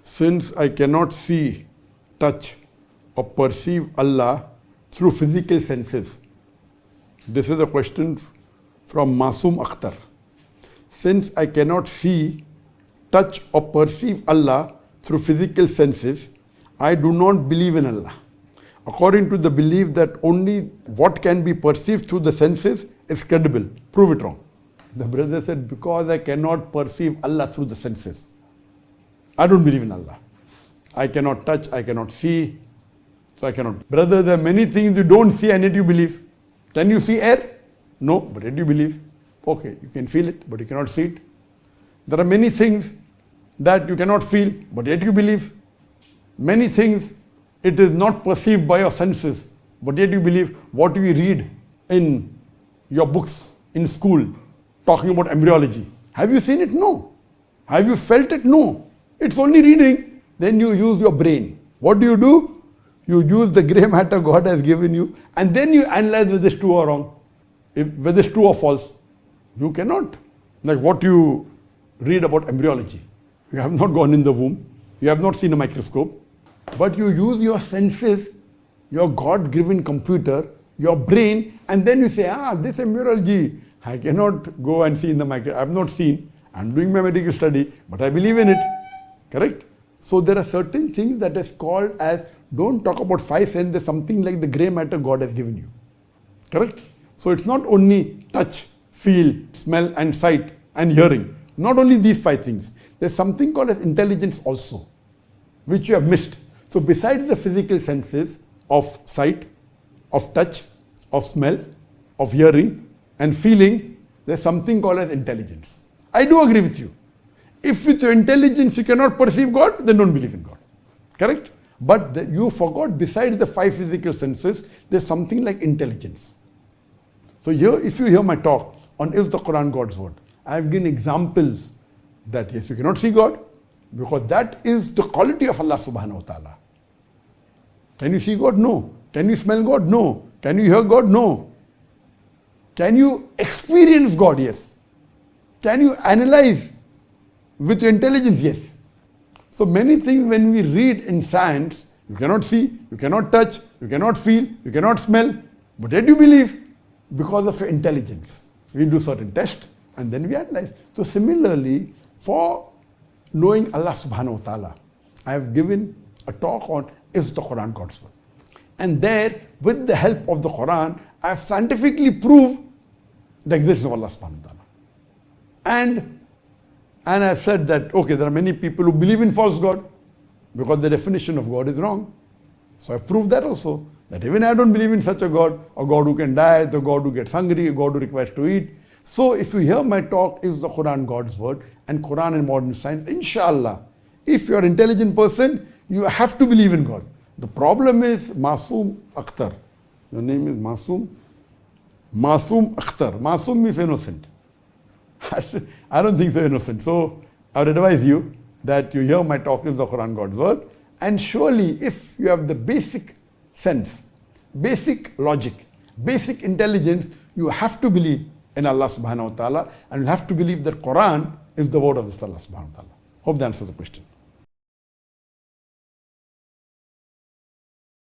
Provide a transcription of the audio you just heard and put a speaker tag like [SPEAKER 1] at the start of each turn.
[SPEAKER 1] Since I cannot see, touch or perceive Allah through physical senses. This is a question from Masoom Akhtar. Since I cannot see, touch or perceive Allah through physical senses, I do not believe in Allah. According to the belief that only what can be perceived through the senses is credible. Prove it wrong. The brother said, because I cannot perceive Allah through the senses, I don't believe in Allah. I cannot touch, I cannot see, so I cannot. Brother, there are many things you don't see and yet you believe. Can you see air? No, but yet you believe. Okay, you can feel it, but you cannot see it. There are many things that you cannot feel, but yet you believe. Many things it is not perceived by your senses, but yet you believe. What we read in your books in school talking about embryology, have you seen it? No. Have you felt it? No. It's only reading. Then you use your brain. What do? You use the grey matter God has given you, and then you analyze whether it's true or wrong, whether it's true or false. You cannot. Like what you read about embryology. You have not gone in the womb. You have not seen a microscope. But you use your senses, your God-given computer, your brain, and then you say, this embryology, I cannot go and see in the microscope. I have not seen. I'm doing my medical study, but I believe in it. Correct? So there are certain things that is called as, don't talk about five senses, something like the grey matter God has given you. Correct? So it's not only touch, feel, smell and sight and hearing. Not only these five things. There's something called as intelligence also, which you have missed. So besides the physical senses of sight, of touch, of smell, of hearing and feeling, there's something called as intelligence. I do agree with you. If with your intelligence you cannot perceive God, then don't believe in God. Correct? But you forgot besides the five physical senses, there's something like intelligence. So here, if you hear my talk on is the Quran God's word, I have given examples that yes, you cannot see God, because that is the quality of Allah subhanahu wa ta'ala. Can you see God? No. Can you smell God? No. Can you hear God? No. Can you experience God? Yes. Can you analyze with your intelligence? Yes. So many things when we read in science, you cannot see, you cannot touch, you cannot feel, you cannot smell, but yet you believe because of your intelligence. We do certain tests and then we analyze. So similarly, for knowing Allah subhanahu wa ta'ala, I have given a talk on is the Quran God's word. And there, with the help of the Quran, I have scientifically proved the existence of Allah subhanahu wa ta'ala. And I have said that, okay, there are many people who believe in false God because the definition of God is wrong. So I proved that also, that even I don't believe in such a God who can die, the God who gets hungry, a God who requires to eat. So if you hear my talk, is the Quran God's word and Quran and modern science, inshallah, if you're an intelligent person, you have to believe in God. The problem is Masoom Akhtar. Your name is Masoom? Masoom Akhtar. Masoom means innocent. I don't think so innocent. So I would advise you that you hear my talk is the Quran God's word, and surely if you have the basic sense, basic logic, basic intelligence, you have to believe in Allah subhanahu wa ta'ala, and you have to believe that Quran is the word of Allah subhanahu wa ta'ala. Hope that answers the question.